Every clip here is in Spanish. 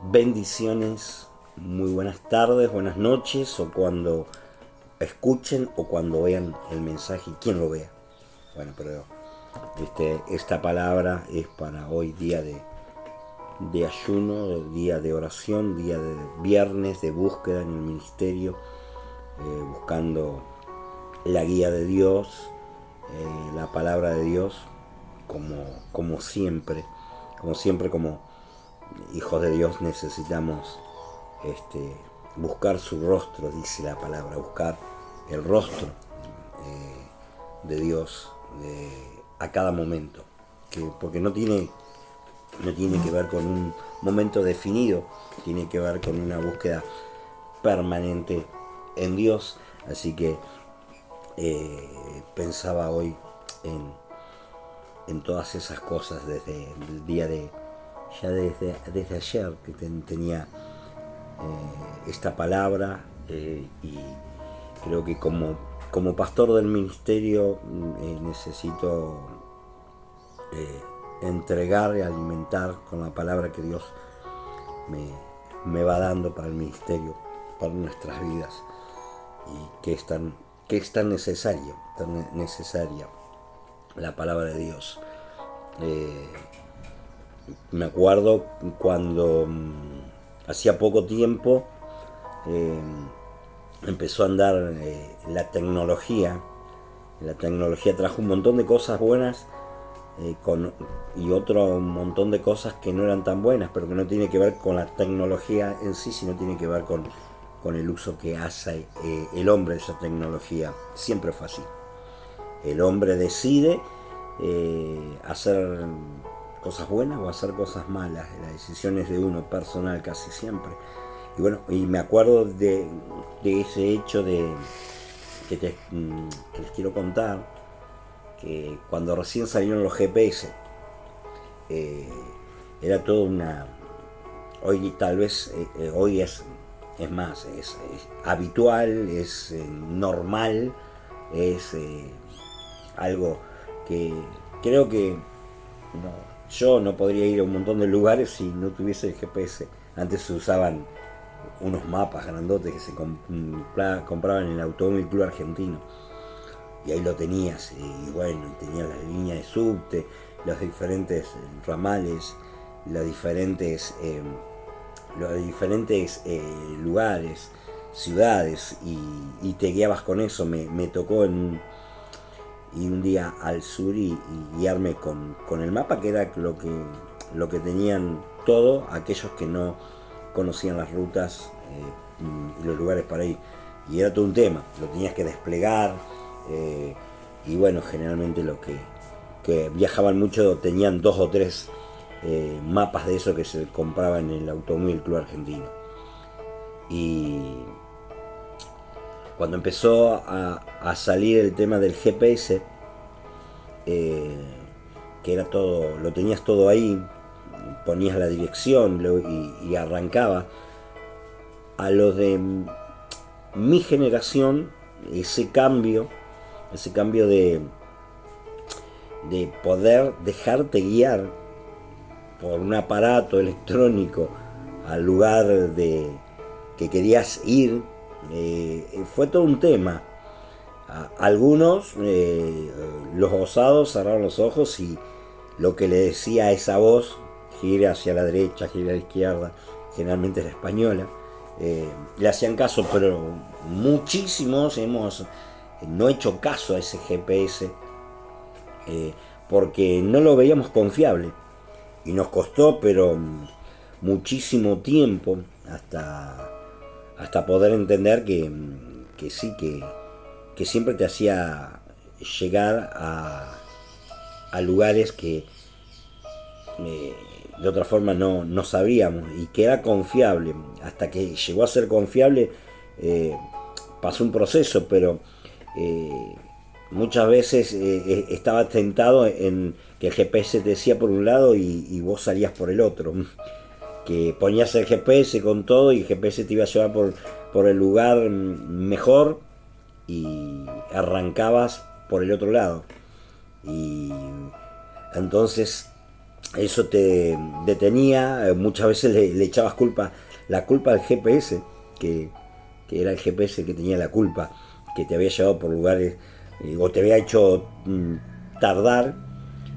Bendiciones, muy buenas tardes, buenas noches, o cuando escuchen o cuando vean el mensaje, quien lo vea. Bueno, pero esta palabra es para hoy, día de ayuno, día de oración, día de viernes de búsqueda en el ministerio, buscando la guía de Dios, la palabra de Dios, como siempre, como hijos de Dios necesitamos buscar su rostro, dice la palabra, buscar el rostro de Dios a cada momento, porque no tiene que ver con un momento definido, tiene que ver con una búsqueda permanente en Dios. Así que pensaba hoy en todas esas cosas desde el día desde ayer que tenía esta palabra, y creo que como pastor del ministerio necesito entregar y alimentar con la palabra que Dios me va dando para el ministerio, para nuestras vidas, y que es tan necesaria la palabra de Dios. Me acuerdo cuando hacía poco tiempo empezó a andar la tecnología. La tecnología trajo un montón de cosas buenas y otro montón de cosas que no eran tan buenas, pero que no tiene que ver con la tecnología en sí, sino tiene que ver con el uso que hace el hombre de esa tecnología. Siempre fue así. El hombre decide hacer cosas buenas o hacer cosas malas. La decisión es de uno, personal casi siempre. Y bueno, y me acuerdo de ese hecho que les quiero contar, que cuando recién salieron los GPS, era todo una... Hoy tal vez, hoy es más, es habitual, es normal, es algo que creo que yo no podría ir a un montón de lugares si no tuviese el GPS. Antes se usaban unos mapas grandotes que se compraban en el Automóvil Club Argentino, y ahí lo tenías, y bueno, y tenías las líneas de subte, los diferentes ramales, los diferentes lugares, ciudades, y te guiabas con eso. Me tocó ir un día al sur y guiarme con el mapa, que era lo que tenían todos aquellos que no conocían las rutas y los lugares para ir. Y era todo un tema, lo tenías que desplegar, y bueno, generalmente los que viajaban mucho tenían 2 o 3 mapas de eso que se compraban en el Automóvil Club Argentino. Y cuando empezó a salir el tema del GPS, que era todo, lo tenías todo ahí, ponías la dirección y arrancaba. A los de mi generación, ese cambio de poder dejarte guiar por un aparato electrónico al lugar que querías ir, fue todo un tema. Algunos, los osados, cerraron los ojos y lo que le decía a esa voz, gire hacia la derecha, gire a la izquierda, generalmente la española, le hacían caso, pero muchísimos hemos no hecho caso a ese GPS, porque no lo veíamos confiable, y nos costó pero muchísimo tiempo hasta poder entender que sí, que siempre te hacía llegar a lugares que de otra forma no sabríamos, y que era confiable. Hasta que llegó a ser confiable, pasó un proceso, pero muchas veces estaba tentado en que el GPS te decía por un lado y vos salías por el otro, que ponías el GPS con todo y el GPS te iba a llevar por el lugar mejor, y arrancabas por el otro lado. Y entonces eso te detenía, muchas veces le echabas la culpa al GPS, que era el GPS que tenía la culpa, que te había llevado por lugares o te había hecho tardar,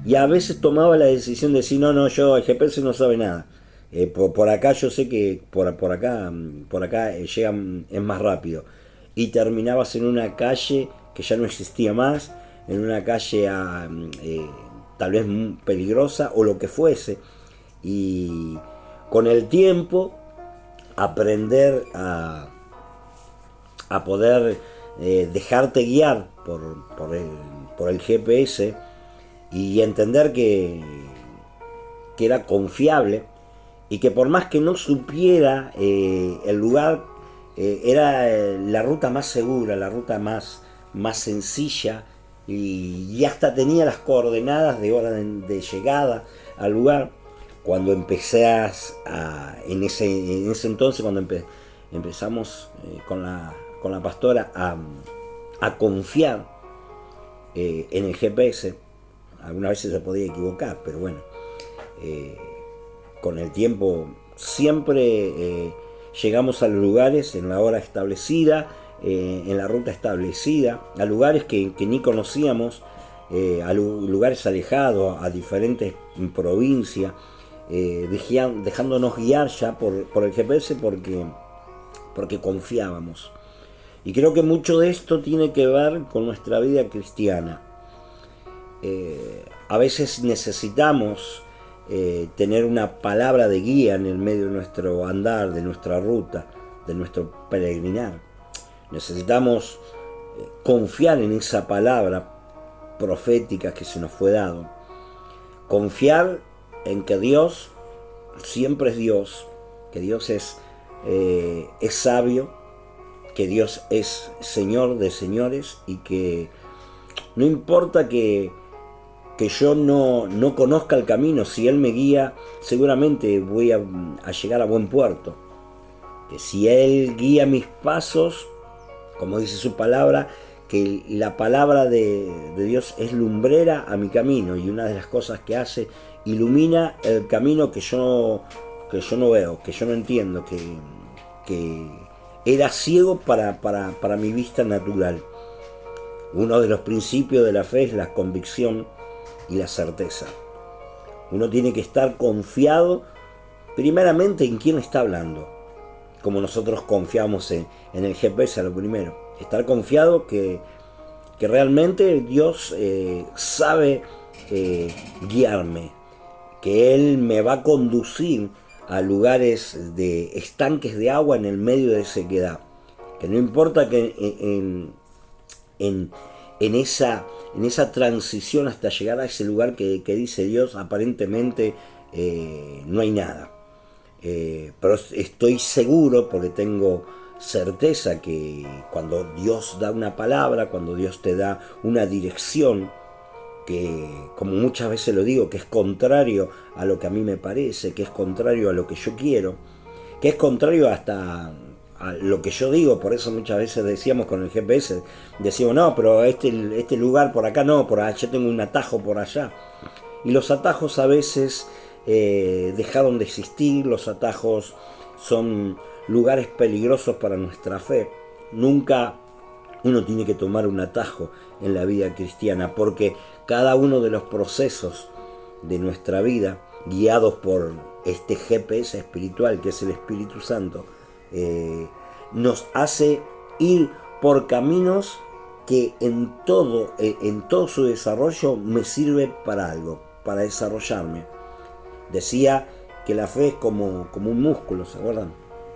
y a veces tomaba la decisión de decir, no, no, yo el GPS no sabe nada. Por acá yo sé que por acá llegan, es más rápido. Y terminabas en una calle que ya no existía más, en una calle tal vez peligrosa o lo que fuese. Y con el tiempo aprender a poder dejarte guiar por el GPS y entender que era confiable y que por más que no supiera el lugar, era la ruta más segura, la ruta más sencilla y hasta tenía las coordenadas de hora de llegada al lugar. Cuando empezás en ese entonces, cuando empezamos con la pastora a confiar en el GPS, algunas veces se podía equivocar, pero bueno, eh, con el tiempo siempre llegamos a los lugares en la hora establecida, en la ruta establecida, a lugares que ni conocíamos, a lugares alejados, a diferentes provincias, dejándonos guiar ya por el GPS porque confiábamos. Y creo que mucho de esto tiene que ver con nuestra vida cristiana. A veces necesitamos tener una palabra de guía en el medio de nuestro andar, de nuestra ruta, de nuestro peregrinar. Necesitamos confiar en esa palabra profética que se nos fue dado. Confiar en que Dios siempre es Dios, que Dios es sabio, que Dios es Señor de señores y que no importa que yo no conozca el camino, si Él me guía, seguramente voy a llegar a buen puerto. Que si Él guía mis pasos, como dice su palabra, que la palabra de Dios es lumbrera a mi camino y una de las cosas que hace, ilumina el camino que yo no veo, que yo no entiendo, que era ciego para mi vista natural. Uno de los principios de la fe es la convicción y la certeza. Uno tiene que estar confiado primeramente en quién está hablando, como nosotros confiamos en el GPS a lo primero. Estar confiado que realmente Dios sabe guiarme, que Él me va a conducir a lugares de estanques de agua en el medio de sequedad. Que no importa que en esa transición hasta llegar a ese lugar que dice Dios, aparentemente no hay nada. Pero estoy seguro, porque tengo certeza, que cuando Dios da una palabra, cuando Dios te da una dirección, que como muchas veces lo digo, que es contrario a lo que a mí me parece, que es contrario a lo que yo quiero, que es contrario hasta a lo que yo digo. Por eso muchas veces decíamos con el GPS, decíamos, no, pero este lugar por acá no, por allá tengo un atajo por allá. Y los atajos a veces dejaron de existir, los atajos son lugares peligrosos para nuestra fe. Nunca uno tiene que tomar un atajo en la vida cristiana, porque cada uno de los procesos de nuestra vida, guiados por este GPS espiritual que es el Espíritu Santo, nos hace ir por caminos que en todo su desarrollo me sirve para algo, para desarrollarme. Decía que la fe es como un músculo, ¿se acuerdan?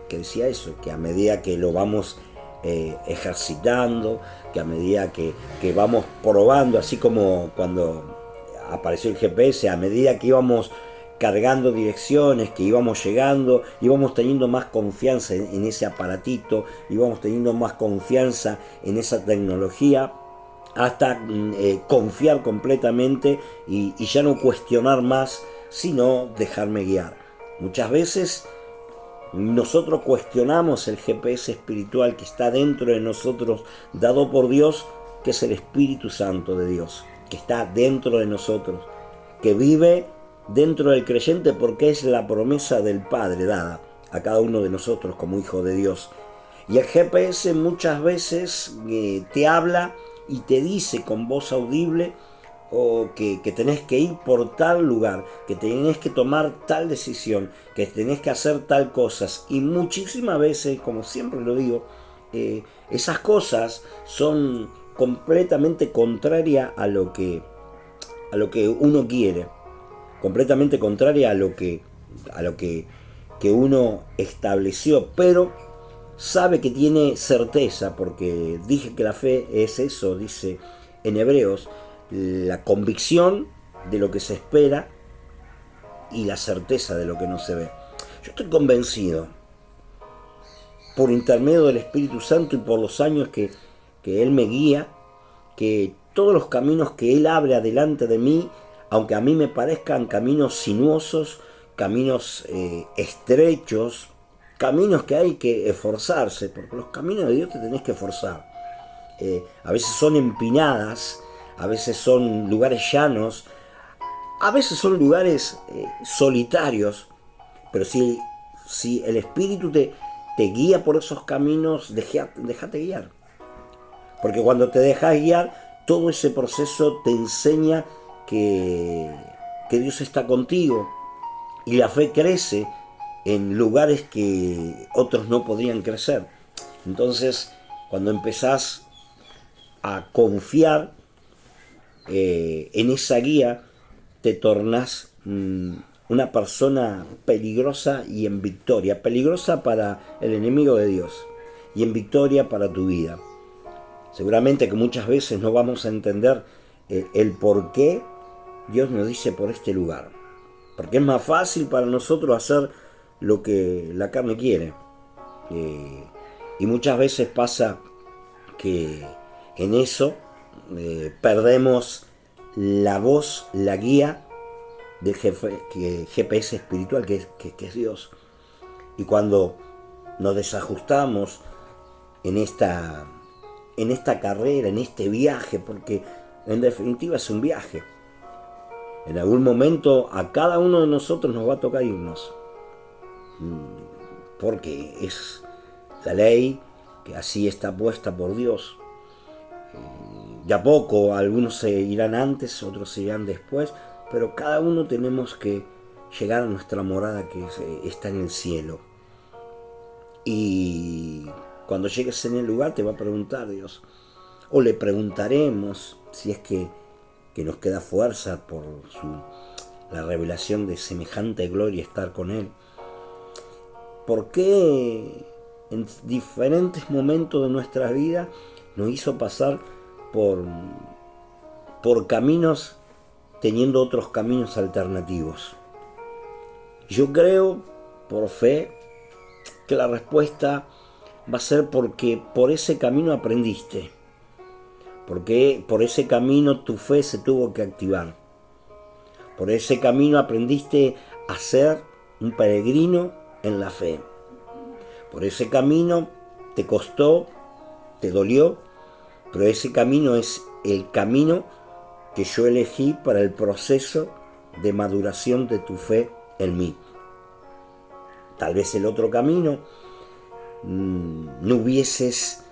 Que decía eso, que a medida que lo vamos ejercitando, que a medida que vamos probando, así como cuando apareció el GPS, a medida que íbamos cargando direcciones, que íbamos llegando, íbamos teniendo más confianza en ese aparatito, íbamos teniendo más confianza en esa tecnología, hasta confiar completamente y ya no cuestionar más, sino dejarme guiar. Muchas veces nosotros cuestionamos el GPS espiritual que está dentro de nosotros, dado por Dios, que es el Espíritu Santo de Dios, que está dentro de nosotros, que vive dentro del creyente porque es la promesa del Padre dada a cada uno de nosotros como hijo de Dios. Y el GPS muchas veces te habla y te dice con voz audible o que tenés que ir por tal lugar, que tenés que tomar tal decisión, que tenés que hacer tal cosas. Y muchísimas veces, como siempre lo digo, esas cosas son completamente contrarias a lo que uno quiere, completamente contraria a lo que uno estableció, pero sabe que tiene certeza, porque dije que la fe es eso, dice en Hebreos, la convicción de lo que se espera y la certeza de lo que no se ve. Yo estoy convencido, por intermedio del Espíritu Santo y por los años que Él me guía, que todos los caminos que Él abre adelante de mí, aunque a mí me parezcan caminos sinuosos, caminos estrechos, caminos que hay que esforzarse, porque los caminos de Dios te tenés que esforzar. A veces son empinadas, a veces son lugares llanos, a veces son lugares solitarios, pero si el Espíritu te guía por esos caminos, déjate guiar. Porque cuando te dejas guiar, todo ese proceso te enseña que Dios está contigo y la fe crece en lugares que otros no podrían crecer. Entonces, cuando empezás a confiar en esa guía, te tornás una persona peligrosa y en victoria. Peligrosa para el enemigo de Dios y en victoria para tu vida. Seguramente que muchas veces no vamos a entender el por qué Dios nos dice por este lugar. Porque es más fácil para nosotros hacer lo que la carne quiere. Y muchas veces pasa que en eso perdemos la voz, la guía del GPS espiritual que es Dios. Y cuando nos desajustamos en esta carrera, en este viaje, porque en definitiva es un viaje, en algún momento a cada uno de nosotros nos va a tocar irnos, porque es la ley que así está puesta por Dios. De a poco, algunos se irán antes, otros se irán después, pero cada uno tenemos que llegar a nuestra morada que está en el cielo. Y cuando llegues en el lugar te va a preguntar Dios, o le preguntaremos si es que nos queda fuerza por la revelación de semejante gloria estar con Él. ¿Por qué en diferentes momentos de nuestra vida nos hizo pasar por caminos teniendo otros caminos alternativos? Yo creo, por fe, que la respuesta va a ser porque por ese camino aprendiste, porque por ese camino tu fe se tuvo que activar, por ese camino aprendiste a ser un peregrino en la fe, por ese camino te costó, te dolió, pero ese camino es el camino que yo elegí para el proceso de maduración de tu fe en mí. Tal vez el otro camino no hubieses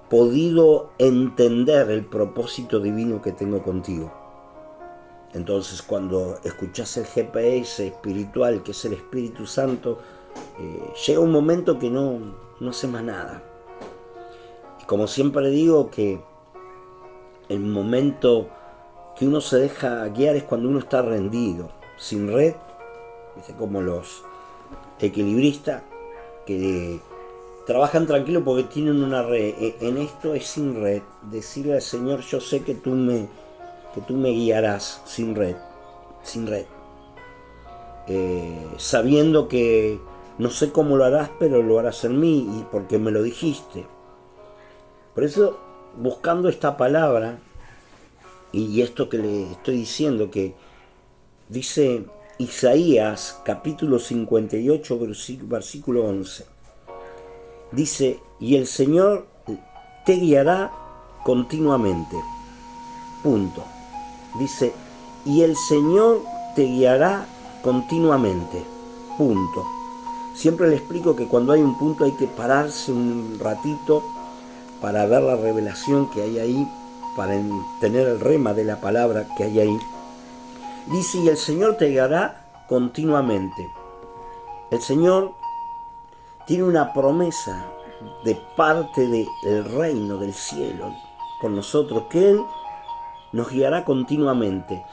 podido entender el propósito divino que tengo contigo. Entonces, cuando escuchás el GPS espiritual, que es el Espíritu Santo, llega un momento que no sé más nada. Y como siempre digo, que el momento que uno se deja guiar es cuando uno está rendido, sin red, como los equilibristas que trabajan tranquilos porque tienen una red. En esto es sin red. Decirle al Señor, yo sé que tú me guiarás sin red. Sabiendo que no sé cómo lo harás, pero lo harás en mí y porque me lo dijiste. Por eso, buscando esta palabra y esto que le estoy diciendo, que dice Isaías capítulo 58 versículo 11, dice, y el Señor te guiará continuamente. Punto. Dice, y el Señor te guiará continuamente. Punto. Siempre le explico que cuando hay un punto hay que pararse un ratito para ver la revelación que hay ahí, para tener el rema de la palabra que hay ahí. Dice, y el Señor te guiará continuamente. El Señor tiene una promesa de parte del reino del cielo con nosotros, que Él nos guiará continuamente.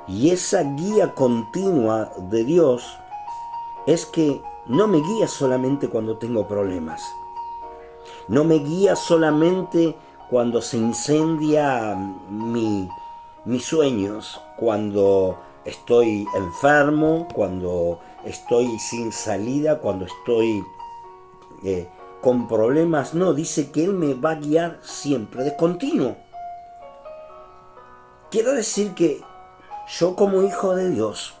Y esa guía continua de Dios es que no me guía solamente cuando tengo problemas. No me guía solamente cuando se incendia mis sueños, cuando estoy enfermo, cuando estoy sin salida, cuando estoy con problemas. No, dice que Él me va a guiar siempre, de continuo. Quiero decir que yo como hijo de Dios,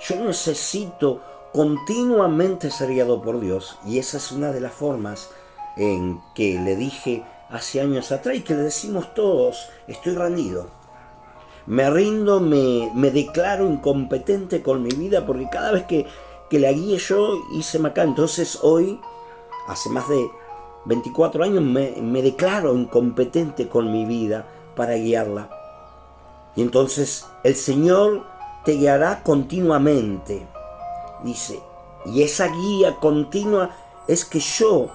yo necesito continuamente ser guiado por Dios, y esa es una de las formas en que le dije hace años atrás y que le decimos todos: estoy rendido, me rindo, me declaro incompetente con mi vida, porque cada vez que la guíe yo hice acá. Entonces hoy, hace más de 24 años, me declaro incompetente con mi vida para guiarla. Y entonces el Señor te guiará continuamente. Dice, y esa guía continua es que yo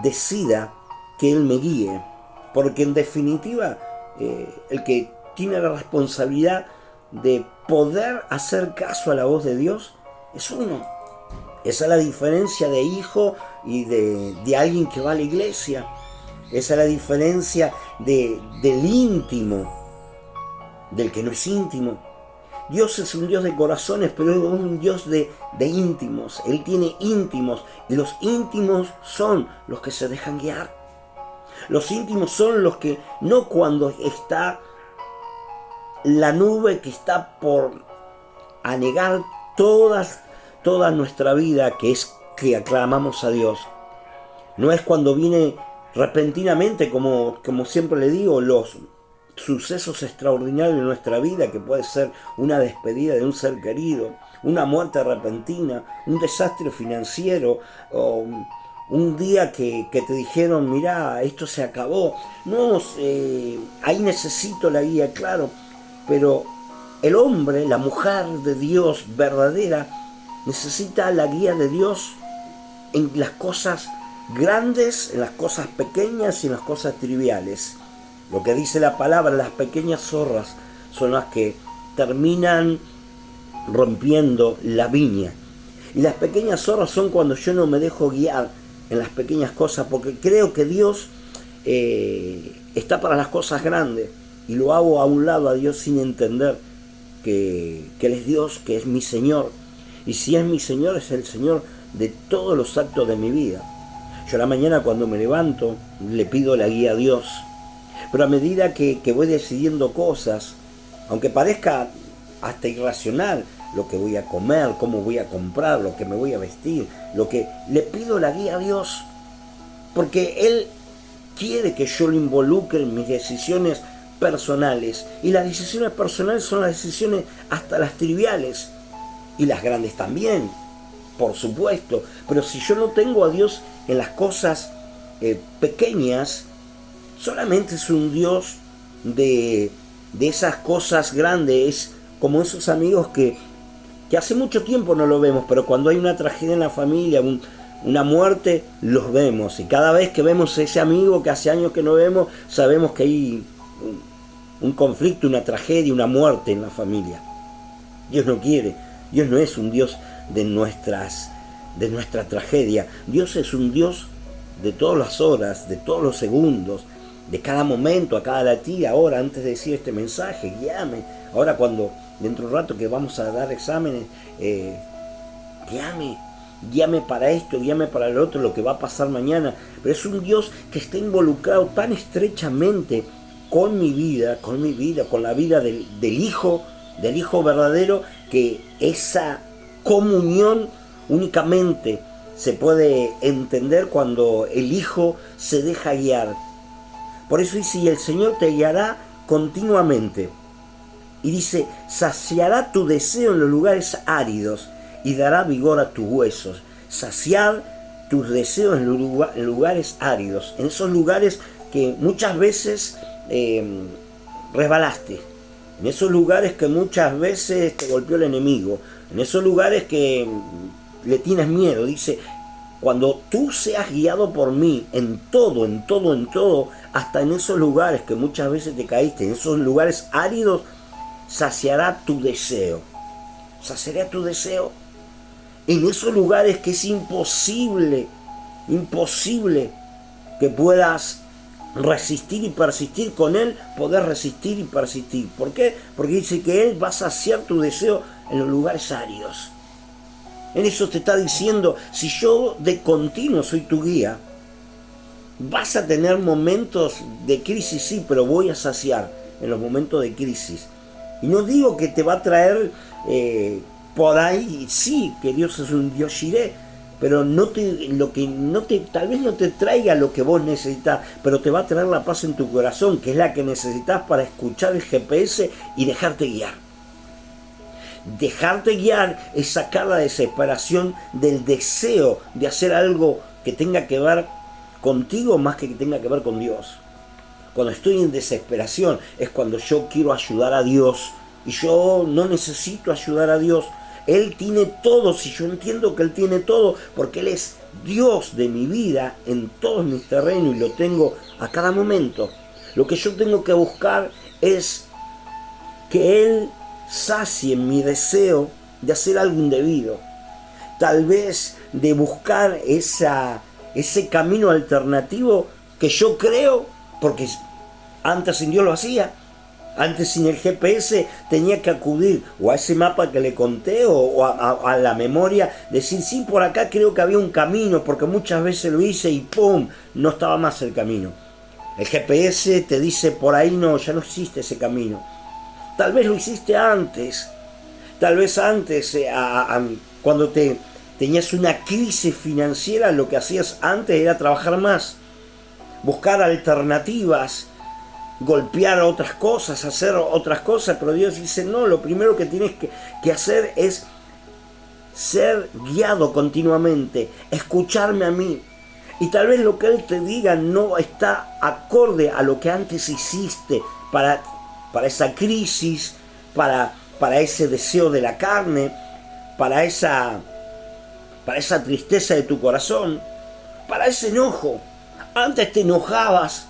decida que Él me guíe, porque en definitiva el que tiene la responsabilidad de poder hacer caso a la voz de Dios es uno. Esa es la diferencia de hijo y de alguien que va a la iglesia. Esa es la diferencia del íntimo, del que no es íntimo. Dios es un Dios de corazones, pero es un Dios de íntimos. Él tiene íntimos, y los íntimos son los que se dejan guiar. Los íntimos son los que, no cuando está la nube que está por anegar toda nuestra vida, que es que aclamamos a Dios. No es cuando viene repentinamente, como siempre le digo, los sucesos extraordinarios de nuestra vida, que puede ser una despedida de un ser querido, una muerte repentina, un desastre financiero, o un día que te dijeron, mirá, esto se acabó. No, ahí necesito la guía, claro, pero el hombre, la mujer de Dios verdadera, necesita la guía de Dios en las cosas grandes, en las cosas pequeñas y en las cosas triviales. Lo que dice la palabra, las pequeñas zorras son las que terminan rompiendo la viña. Y las pequeñas zorras son cuando yo no me dejo guiar en las pequeñas cosas, porque creo que Dios está para las cosas grandes, y lo hago a un lado a Dios sin entender que Él es Dios, que es mi Señor. Y si es mi Señor, es el Señor de todos los actos de mi vida. Yo a la mañana, cuando me levanto, le pido la guía a Dios. Pero a medida que voy decidiendo cosas, aunque parezca hasta irracional, lo que voy a comer, cómo voy a comprar, lo que me voy a vestir, le pido la guía a Dios, porque Él quiere que yo lo involucre en mis decisiones personales. Y las decisiones personales son las decisiones hasta las triviales, y las grandes también, por supuesto. Pero si yo no tengo a Dios en las cosas pequeñas, solamente es un Dios de esas cosas grandes. Es como esos amigos que hace mucho tiempo no lo vemos, pero cuando hay una tragedia en la familia, una muerte, los vemos. Y cada vez que vemos a ese amigo que hace años que no vemos, sabemos que hay un conflicto, una tragedia, una muerte en la familia. Dios no quiere. Dios no es un Dios de nuestra tragedia. Dios es un Dios de todas las horas, de todos los segundos, de cada momento, a cada latir. Ahora, antes de decir este mensaje, guíame. Ahora, cuando dentro de un rato que vamos a dar exámenes, guíame para esto, guíame para el otro, lo que va a pasar mañana. Pero es un Dios que está involucrado tan estrechamente con mi vida, con la vida del Hijo verdadero, que esa comunión únicamente se puede entender cuando el Hijo se deja guiar. Por eso dice, y el Señor te guiará continuamente. Y dice, saciará tu deseo en los lugares áridos y dará vigor a tus huesos. Saciar tus deseos en lugares áridos, en esos lugares que muchas veces resbalaste, en esos lugares que muchas veces te golpeó el enemigo, en esos lugares que le tienes miedo. Dice, cuando tú seas guiado por mí en todo, hasta en esos lugares que muchas veces te caíste, en esos lugares áridos, saciará tu deseo. Saciará tu deseo en esos lugares que es imposible que puedas resistir y persistir con Él, poder resistir y persistir. ¿Por qué? Porque dice que Él va a saciar tu deseo en los lugares áridos. En eso te está diciendo, si yo de continuo soy tu guía, vas a tener momentos de crisis, sí, pero voy a saciar en los momentos de crisis. Y no digo que te va a traer por ahí, sí, que Dios es un Dios Jireh, pero tal vez no te traiga lo que vos necesitas, pero te va a traer la paz en tu corazón, que es la que necesitas para escuchar el GPS y dejarte guiar. Dejarte guiar es sacar la desesperación del deseo de hacer algo que tenga que ver contigo más que tenga que ver con Dios. Cuando estoy en desesperación es cuando yo quiero ayudar a Dios y yo no necesito ayudar a Dios. Él tiene todo, si yo entiendo que Él tiene todo, porque Él es Dios de mi vida en todos mis terrenos y lo tengo a cada momento. Lo que yo tengo que buscar es que Él sacie mi deseo de hacer algo indebido. Tal vez de buscar ese camino alternativo que yo creo, porque antes sin Dios lo hacía. Antes sin el GPS tenía que acudir o a ese mapa que le conté o a la memoria, decir, sí, por acá creo que había un camino, porque muchas veces lo hice y ¡pum!, no estaba más el camino. El GPS te dice, por ahí no, ya no existe ese camino. Tal vez lo hiciste antes, tal vez antes, cuando tenías una crisis financiera, lo que hacías antes era trabajar más, buscar alternativas, golpear otras cosas, hacer otras cosas, pero Dios dice, no, lo primero que tienes que hacer es ser guiado continuamente, escucharme a mí. Y tal vez lo que Él te diga no está acorde a lo que antes hiciste para esa crisis, para ese deseo de la carne, para esa tristeza de tu corazón, para ese enojo. Antes te enojabas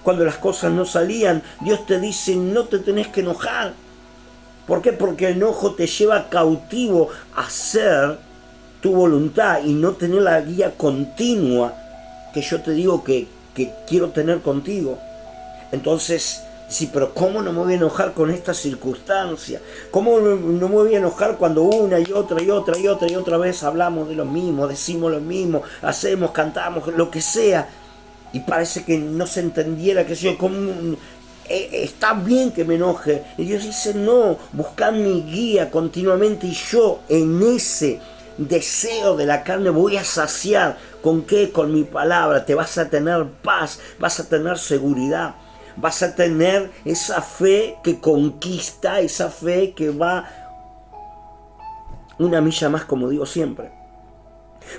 cuando las cosas no salían. Dios te dice, no te tenés que enojar. ¿Por qué? Porque el enojo te lleva cautivo a hacer tu voluntad y no tener la guía continua que yo te digo que quiero tener contigo. Entonces, sí, pero ¿cómo no me voy a enojar con esta circunstancia? ¿Cómo no me voy a enojar cuando una y otra vez hablamos de lo mismo, decimos lo mismo, hacemos, cantamos, lo que sea? Y parece que no se entendiera que yo, está bien que me enoje. Y Dios dice, no, buscad mi guía continuamente y yo en ese deseo de la carne voy a saciar. ¿Con qué? Con mi palabra. Te vas a tener paz, vas a tener seguridad, vas a tener esa fe que conquista, esa fe que va una milla más, como digo siempre.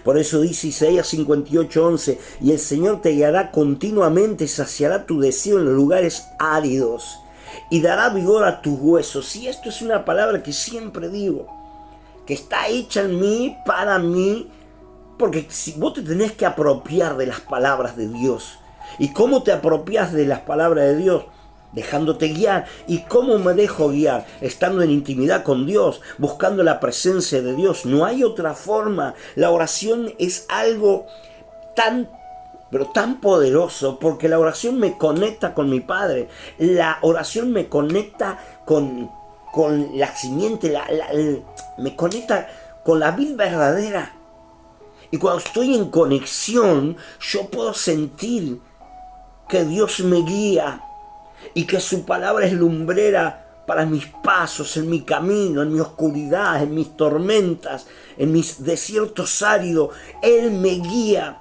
Por eso dice Isaías 58:11, y el Señor te guiará continuamente, saciará tu deseo en los lugares áridos y dará vigor a tus huesos. Y esto es una palabra que siempre digo, que está hecha en mí, para mí, porque si vos te tenés que apropiar de las palabras de Dios. ¿Y cómo te apropias de las palabras de Dios? Dejándote guiar. ¿Y cómo me dejo guiar? Estando en intimidad con Dios, buscando la presencia de Dios. No hay otra forma. La oración es algo pero tan poderoso, porque la oración me conecta con mi Padre. La oración me conecta con la simiente, me conecta con la vida verdadera. Y cuando estoy en conexión, yo puedo sentir que Dios me guía y que su palabra es lumbrera para mis pasos, en mi camino, en mi oscuridad, en mis tormentas, en mis desiertos áridos. Él me guía.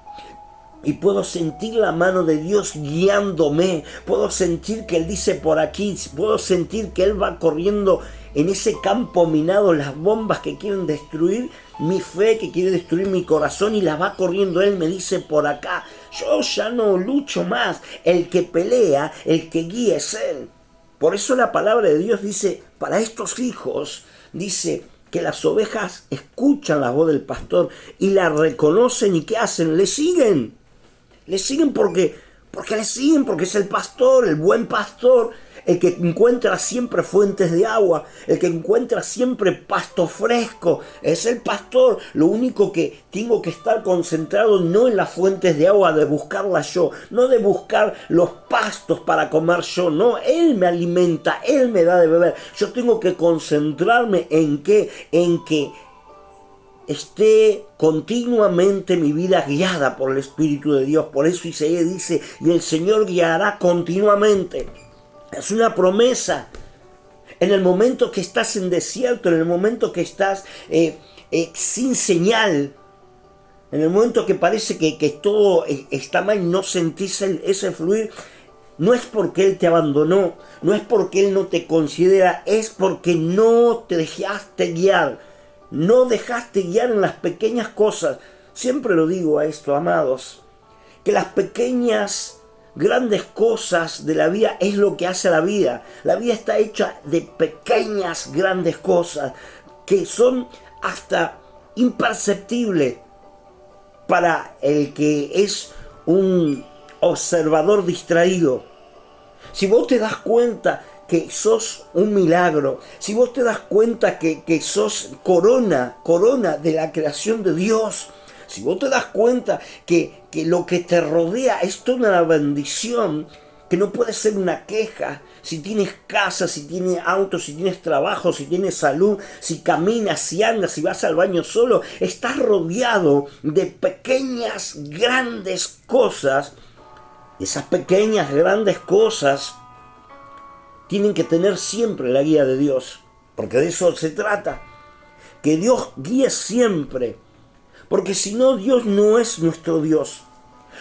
Y puedo sentir la mano de Dios guiándome. Puedo sentir que Él dice por aquí. Puedo sentir que Él va corriendo en ese campo minado. Las bombas que quieren destruir mi fe, que quieren destruir mi corazón. Y las va corriendo Él. Me dice por acá. Yo ya no lucho más. El que pelea, el que guía es Él. Por eso la palabra de Dios dice, para estos hijos, dice que las ovejas escuchan la voz del pastor y la reconocen. ¿Y qué hacen? Le siguen. Le siguen porque le siguen, porque es el pastor, el buen pastor, el que encuentra siempre fuentes de agua, el que encuentra siempre pasto fresco. Es el pastor. Lo único que tengo que estar concentrado no en las fuentes de agua, de buscarlas yo, no de buscar los pastos para comer yo, no. Él me alimenta, Él me da de beber. Yo tengo que concentrarme en qué, en que esté continuamente mi vida guiada por el Espíritu de Dios. Por eso Isaías dice, y el Señor guiará continuamente. Es una promesa. En el momento que estás en desierto, en el momento que estás sin señal, en el momento que parece que todo está mal y no sentís ese fluir, no es porque Él te abandonó, no es porque Él no te considera, es porque no te dejaste guiar. No dejaste guiar en las pequeñas cosas. Siempre lo digo a esto, amados, que las pequeñas, grandes cosas de la vida es lo que hace la vida. La vida está hecha de pequeñas, grandes cosas que son hasta imperceptibles para el que es un observador distraído. Si vos te das cuenta que sos un milagro, si vos te das cuenta que sos corona de la creación de Dios, si vos te das cuenta que lo que te rodea es toda una bendición, que no puede ser una queja, si tienes casa, si tienes auto, si tienes trabajo, si tienes salud, si caminas, si andas, si vas al baño solo, estás rodeado de pequeñas, grandes cosas. Esas pequeñas, grandes cosas tienen que tener siempre la guía de Dios, porque de eso se trata, que Dios guíe siempre, porque si no, Dios no es nuestro Dios.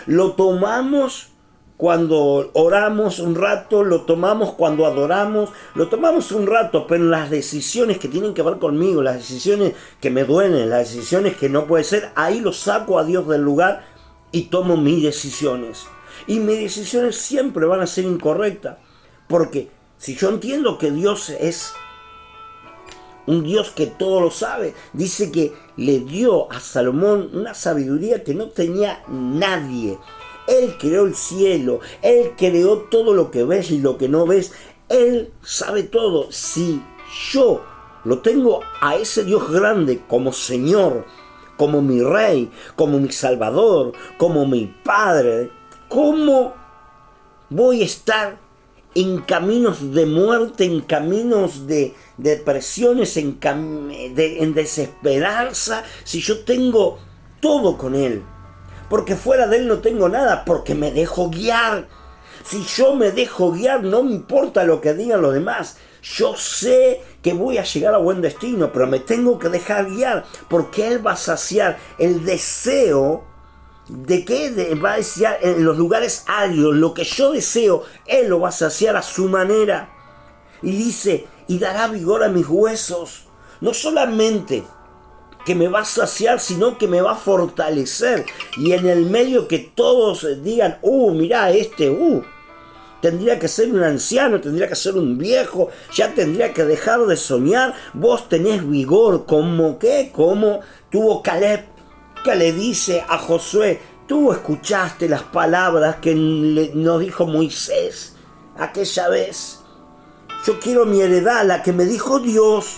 Lo tomamos cuando oramos un rato, lo tomamos cuando adoramos, lo tomamos un rato, pero las decisiones que tienen que ver conmigo, las decisiones que me duelen, las decisiones que no puede ser, ahí lo saco a Dios del lugar y tomo mis decisiones. Y mis decisiones siempre van a ser incorrectas, porque si yo entiendo que Dios es un Dios que todo lo sabe, dice que le dio a Salomón una sabiduría que no tenía nadie. Él creó el cielo, Él creó todo lo que ves y lo que no ves. Él sabe todo. Si yo lo tengo a ese Dios grande como Señor, como mi Rey, como mi Salvador, como mi Padre, ¿cómo voy a estar en caminos de muerte, en caminos de depresiones, en desesperanza, si yo tengo todo con Él? Porque fuera de Él no tengo nada, porque me dejo guiar. Si yo me dejo guiar, no me importa lo que digan los demás. Yo sé que voy a llegar a buen destino, pero me tengo que dejar guiar, porque Él va a saciar el deseo de que va a desear en los lugares áridos. Lo que yo deseo, Él lo va a saciar a su manera. Y dice, y dará vigor a mis huesos. No solamente que me va a saciar, sino que me va a fortalecer. Y en el medio que todos digan, mirá tendría que ser un anciano, tendría que ser un viejo, ya tendría que dejar de soñar. Vos tenés vigor, como tuvo Caleb, que le dice a Josué, tú escuchaste las palabras que nos dijo Moisés aquella vez. Yo quiero mi heredad, la que me dijo Dios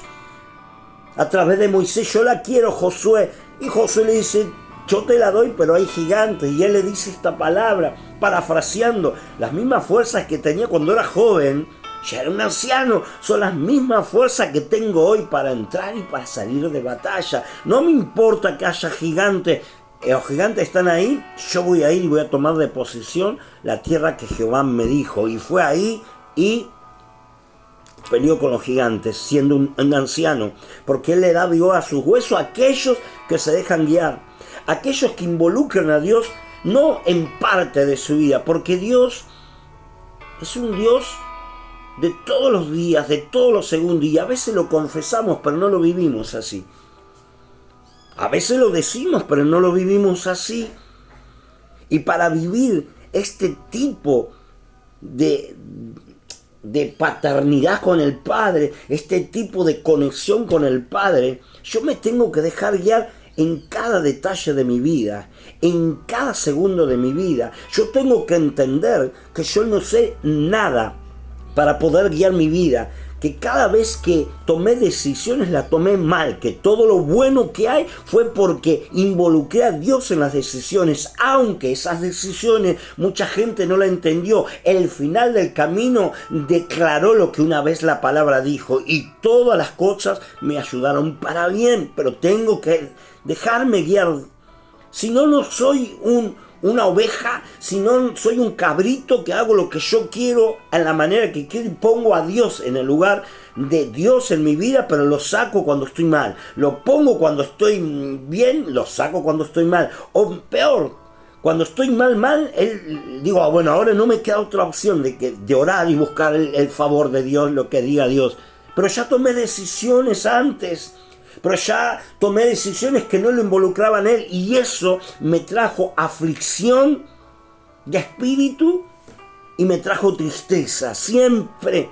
a través de Moisés, yo la quiero, Josué. Y Josué le dice, yo te la doy, pero hay gigantes. Y él le dice esta palabra, parafraseando, las mismas fuerzas que tenía cuando era joven, ya era un anciano, son las mismas fuerzas que tengo hoy para entrar y para salir de batalla. No me importa que haya gigantes, los gigantes están ahí, yo voy a ir y voy a tomar de posesión la tierra que Jehová me dijo. Y fue ahí y peleó con los gigantes, siendo un anciano, porque Él le da vigor a sus huesos a aquellos que se dejan guiar. Aquellos que involucran a Dios no en parte de su vida, porque Dios es un Dios de todos los días, de todos los segundos, y a veces lo confesamos, pero no lo vivimos así. A veces lo decimos, pero no lo vivimos así. Y para vivir este tipo de paternidad con el Padre, este tipo de conexión con el Padre, yo me tengo que dejar guiar en cada detalle de mi vida, en cada segundo de mi vida. Yo tengo que entender que yo no sé nada para poder guiar mi vida, que cada vez que tomé decisiones la tomé mal, que todo lo bueno que hay fue porque involucré a Dios en las decisiones, aunque esas decisiones mucha gente no la entendió. El final del camino declaró lo que una vez la palabra dijo, y todas las cosas me ayudaron para bien, pero tengo que dejarme guiar. Si no, no soy una oveja, si no soy un cabrito que hago lo que yo quiero en la manera que quiero y pongo a Dios en el lugar de Dios en mi vida, pero lo saco cuando estoy mal. Lo pongo cuando estoy bien, lo saco cuando estoy mal. O peor, cuando estoy mal, digo, bueno, ahora no me queda otra opción de orar y buscar el favor de Dios, lo que diga Dios. Pero ya tomé decisiones antes. Pero ya tomé decisiones que no lo involucraban él, y eso me trajo aflicción de espíritu y me trajo tristeza. Siempre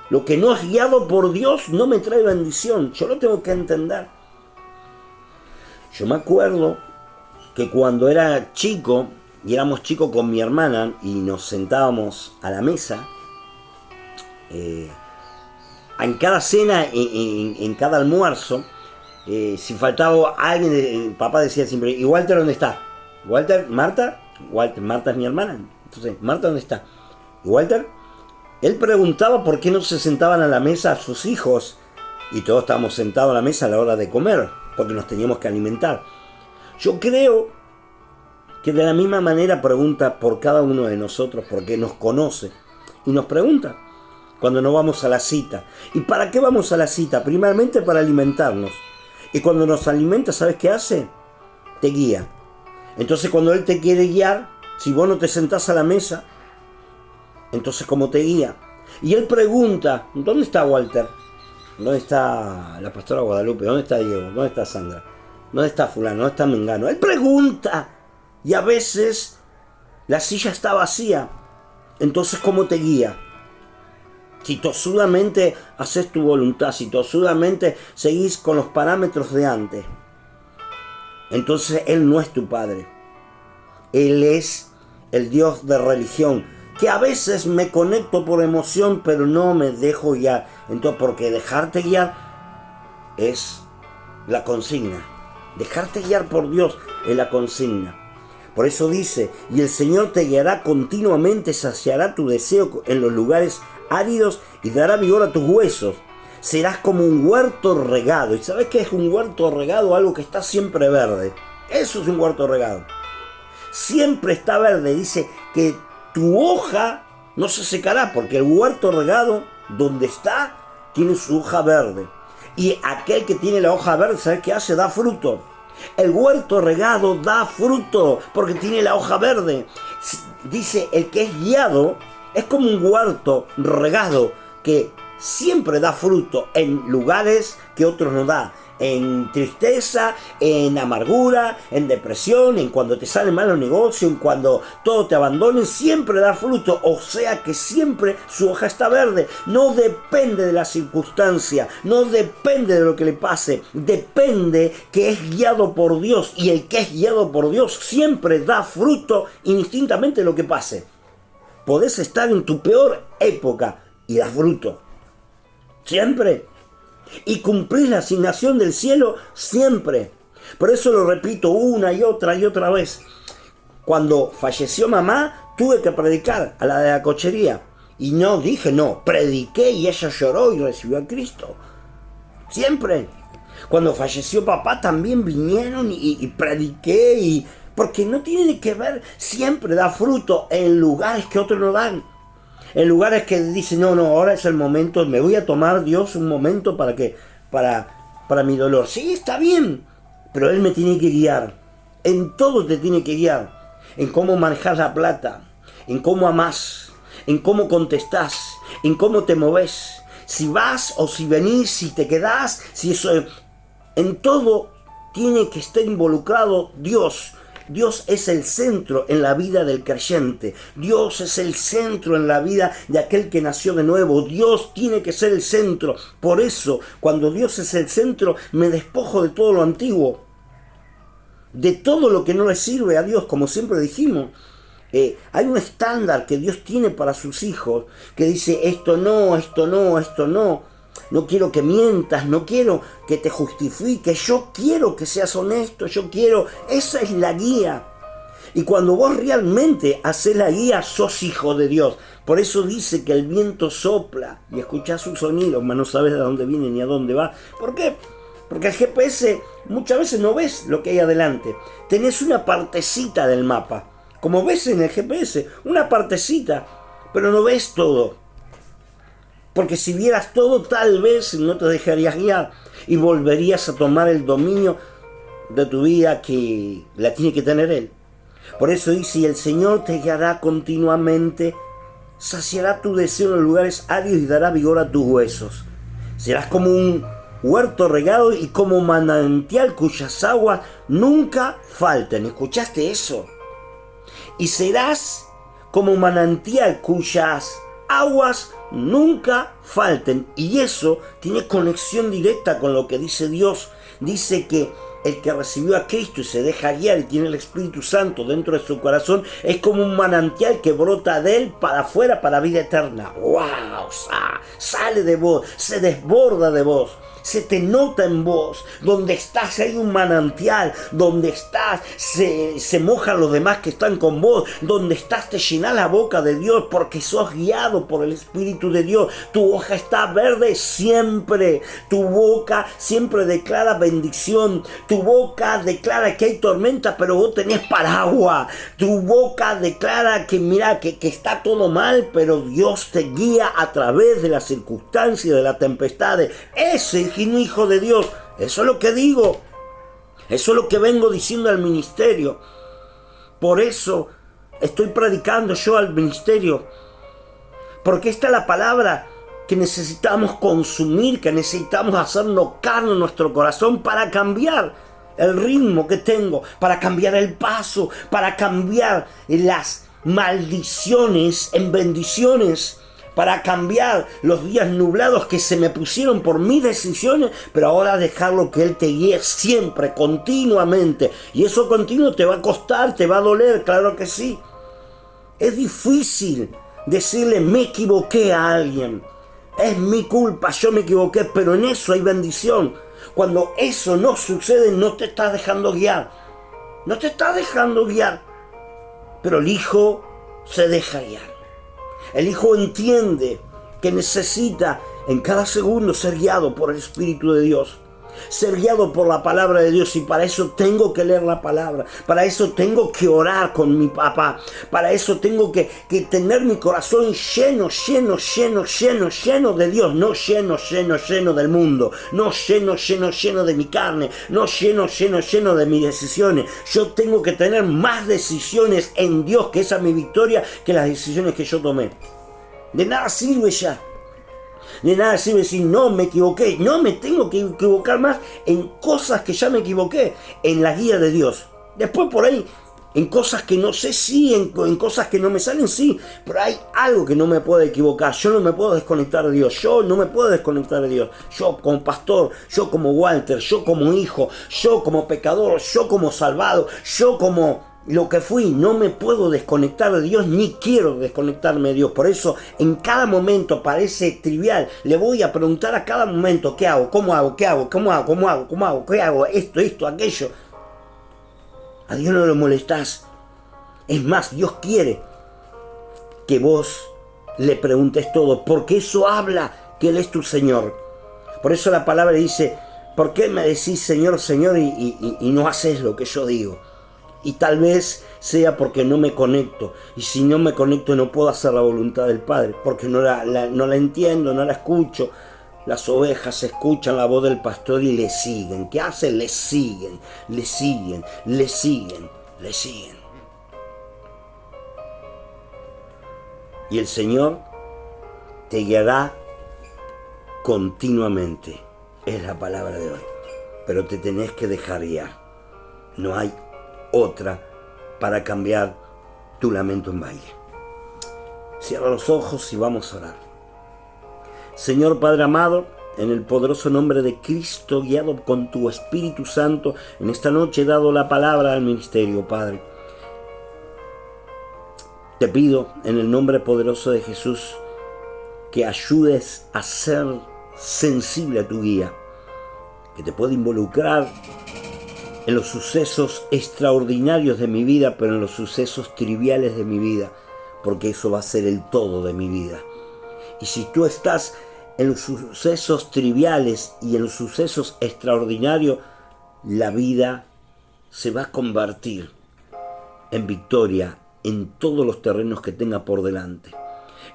lo que no es guiado por Dios no me trae bendición. Yo lo tengo que entender. Yo me acuerdo que cuando era chico, y éramos chicos con mi hermana, y nos sentábamos a la mesa, en cada cena, en cada almuerzo, si faltaba alguien, papá decía siempre, ¿y Walter dónde está? ¿Walter? ¿Marta? Marta es mi hermana. Entonces, ¿Marta dónde está? ¿Y Walter? Él preguntaba por qué no se sentaban a la mesa a sus hijos, y todos estábamos sentados a la mesa a la hora de comer, porque nos teníamos que alimentar. Yo creo que de la misma manera pregunta por cada uno de nosotros, porque nos conoce, y nos pregunta cuando no vamos a la cita. ¿Y para qué vamos a la cita? Primeramente para alimentarnos. Y cuando nos alimenta, ¿sabes qué hace? Te guía. Entonces cuando Él te quiere guiar, si vos no te sentás a la mesa, entonces ¿cómo te guía? Y Él pregunta, ¿dónde está Walter? ¿Dónde está la pastora Guadalupe? ¿Dónde está Diego? ¿Dónde está Sandra? ¿Dónde está fulano? ¿Dónde está Mengano? Él pregunta. Y a veces la silla está vacía. Entonces ¿cómo te guía? Si tosudamente haces tu voluntad, si tosudamente seguís con los parámetros de antes, entonces Él no es tu Padre. Él es el Dios de religión, que a veces me conecto por emoción, pero no me dejo guiar. Entonces, porque dejarte guiar es la consigna. Dejarte guiar por Dios es la consigna. Por eso dice, y el Señor te guiará continuamente, saciará tu deseo en los lugares áridos y dará vigor a tus huesos. Serás como un huerto regado. ¿Y sabes qué es un huerto regado? Algo que está siempre verde. Eso es un huerto regado. Siempre está verde. Dice que tu hoja no se secará, porque el huerto regado, donde está, tiene su hoja verde. Y aquel que tiene la hoja verde, ¿sabes qué hace? Da fruto. El huerto regado da fruto porque tiene la hoja verde. Dice, el que es guiado es como un huerto regado que siempre da fruto en lugares que otros no da. En tristeza, en amargura, en depresión, en cuando te salen mal los negocios, en cuando todo te abandone, siempre da fruto. O sea que siempre su hoja está verde. No depende de la circunstancia, no depende de lo que le pase, depende que es guiado por Dios. Y el que es guiado por Dios siempre da fruto indistintamente de lo que pase. Podés estar en tu peor época y das fruto. Siempre. Y cumplís la asignación del cielo siempre. Por eso lo repito una y otra vez. Cuando falleció mamá, tuve que predicar a la de la cochería. Y no dije no, prediqué y ella lloró y recibió a Cristo. Siempre. Cuando falleció papá también vinieron y prediqué. Porque no tiene que ver, siempre da fruto en lugares que otros no dan. En lugares que dicen, no, ahora es el momento, me voy a tomar, Dios, un momento para mi dolor. Sí, está bien, pero Él me tiene que guiar. En todo te tiene que guiar. en cómo manejas la plata, en cómo amás, en cómo contestás, en cómo te movés, si vas o si venís, si te quedás, si eso, en todo tiene que estar involucrado Dios. Dios es el centro en la vida del creyente. Dios es el centro en la vida de aquel que nació de nuevo. Dios tiene que ser el centro. Por eso, cuando Dios es el centro, me despojo de todo lo antiguo, de todo lo que no le sirve a Dios, como siempre dijimos. Hay un estándar que Dios tiene para sus hijos, que dice esto no, esto no, esto no. No quiero que mientas, no quiero que te justifiques, yo quiero que seas honesto, yo quiero, esa es la guía. Y cuando vos realmente haces la guía, sos hijo de Dios. Por eso dice que el viento sopla y escuchás su sonido, mas no sabes de dónde viene ni a dónde va. ¿Por qué? Porque el GPS muchas veces no ves lo que hay adelante. Tenés una partecita del mapa, como ves en el GPS, una partecita, pero no ves todo. Porque si vieras todo, tal vez no te dejarías guiar y volverías a tomar el dominio de tu vida que la tiene que tener Él. Por eso dice, y el Señor te guiará continuamente, saciará tu deseo en los lugares áridos y dará vigor a tus huesos. Serás como un huerto regado y como manantial cuyas aguas nunca falten. ¿Escuchaste eso? Y serás como manantial cuyas aguas nunca falten. Y eso tiene conexión directa con lo que dice Dios. Dice que el que recibió a Cristo y se deja guiar y tiene el Espíritu Santo dentro de su corazón es como un manantial que brota de él para afuera para vida eterna. ¡Wow! Sale de vos, se desborda de vos. Se te nota en vos, donde estás hay un manantial, donde estás se mojan los demás que están con vos, donde estás te llena la boca de Dios porque sos guiado por el Espíritu de Dios. Tu hoja está verde siempre, tu boca siempre declara bendición, tu boca declara que hay tormenta pero vos tenés paraguas, tu boca declara que mira que está todo mal pero Dios te guía a través de las circunstancias, de las tempestades. Ese es un hijo de Dios. Eso es lo que digo. Eso es lo que vengo diciendo al ministerio. Por eso estoy predicando yo al ministerio. Porque esta es la palabra que necesitamos consumir, que necesitamos hacernos carne en nuestro corazón para cambiar el ritmo que tengo, para cambiar el paso, para cambiar las maldiciones en bendiciones, para cambiar los días nublados que se me pusieron por mis decisiones, pero ahora dejarlo que Él te guíe siempre, continuamente. Y eso continuo te va a costar, te va a doler, claro que sí. Es difícil decirle me equivoqué a alguien. Es mi culpa, yo me equivoqué, pero en eso hay bendición. Cuando eso no sucede, no te estás dejando guiar. No te estás dejando guiar. Pero el hijo se deja guiar. El hijo entiende que necesita en cada segundo ser guiado por el Espíritu de Dios, ser guiado por la palabra de Dios, y para eso tengo que leer la palabra, para eso tengo que orar con mi papá, para eso tengo que tener mi corazón lleno de Dios, no lleno del mundo, no lleno de mi carne, no lleno de mis decisiones. Yo tengo que tener más decisiones en Dios, que esa es mi victoria, que las decisiones que yo tomé. De nada sirve ya. De nada sirve decir no me equivoqué. No me tengo que equivocar más en cosas que ya me equivoqué, en la guía de Dios. Después por ahí, en cosas que no sé, sí, en cosas que no me salen, sí, pero hay algo que no me puedo equivocar. Yo no me puedo desconectar de Dios. Yo no me puedo desconectar de Dios. Yo como pastor, yo como Walter, yo como hijo, yo como pecador, yo como salvado, yo como lo que fui, no me puedo desconectar de Dios, ni quiero desconectarme de Dios. Por eso en cada momento parece trivial, le voy a preguntar a cada momento qué hago, cómo hago, qué hago, cómo hago, qué hago, esto, aquello. A Dios no lo molestás. Es más, Dios quiere que vos le preguntes todo, porque eso habla que Él es tu Señor. Por eso la palabra dice, ¿por qué me decís Señor, Señor y no haces lo que yo digo? Y tal vez sea porque no me conecto. Y si no me conecto no puedo hacer la voluntad del Padre. Porque no la entiendo, no la escucho. Las ovejas escuchan la voz del pastor y le siguen. ¿Qué hacen? Le siguen. Y el Señor te guiará continuamente. Es la palabra de hoy. Pero te tenés que dejar guiar. No hay otra para cambiar tu lamento en baile. Cierra los ojos y vamos a orar. Señor Padre amado, en el poderoso nombre de Cristo, guiado con tu Espíritu Santo, en esta noche he dado la palabra al ministerio, Padre. Te pido, en el nombre poderoso de Jesús, que ayudes a ser sensible a tu guía, que te pueda involucrar en los sucesos extraordinarios de mi vida, pero en los sucesos triviales de mi vida, porque eso va a ser el todo de mi vida. Y si tú estás en los sucesos triviales y en los sucesos extraordinarios, la vida se va a convertir en victoria en todos los terrenos que tenga por delante.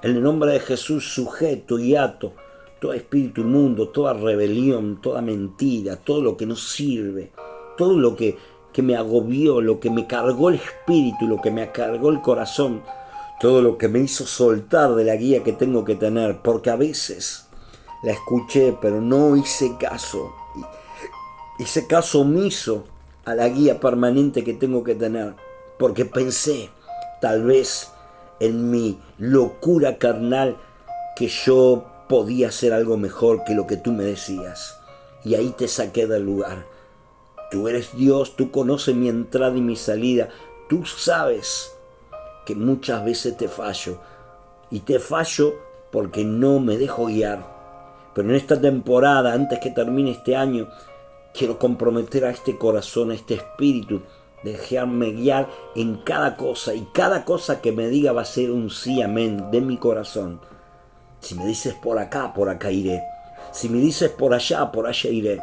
En el nombre de Jesús sujeto y ato todo espíritu inmundo, toda rebelión, toda mentira, todo lo que no sirve, todo lo que me agobió, lo que me cargó el espíritu, lo que me cargó el corazón, todo lo que me hizo soltar de la guía que tengo que tener, porque a veces la escuché pero no hice caso, hice caso omiso a la guía permanente que tengo que tener, porque pensé tal vez en mi locura carnal que yo podía hacer algo mejor que lo que tú me decías, y ahí te saqué del lugar. Tú eres Dios, tú conoces mi entrada y mi salida, tú sabes que muchas veces te fallo, y te fallo porque no me dejo guiar. Pero en esta temporada, antes que termine este año, quiero comprometer a este corazón, a este espíritu, dejarme guiar en cada cosa, y cada cosa que me diga va a ser un sí, amén, de mi corazón. Si me dices por acá iré. Si me dices por allá iré.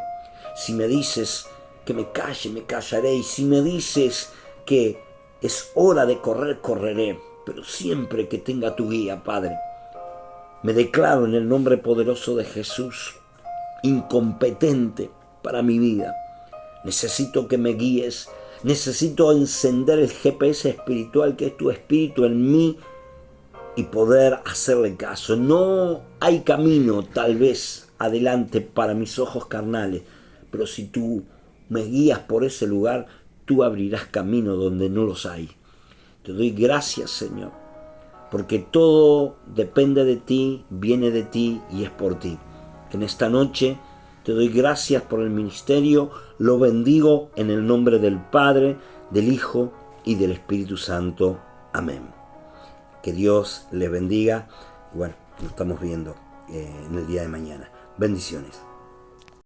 Si me dices que me calle, me callaré. Y si me dices que es hora de correr, correré. Pero siempre que tenga tu guía, Padre. Me declaro en el nombre poderoso de Jesús incompetente para mi vida. Necesito que me guíes. Necesito encender el GPS espiritual que es tu espíritu en mí y poder hacerle caso. No hay camino tal vez adelante para mis ojos carnales, pero si tú me guías por ese lugar, tú abrirás camino donde no los hay. Te doy gracias, Señor, porque todo depende de ti, viene de ti y es por ti. En esta noche te doy gracias por el ministerio, lo bendigo en el nombre del Padre, del Hijo y del Espíritu Santo. Amén. Que Dios les bendiga. Y bueno, nos estamos viendo en el día de mañana. Bendiciones.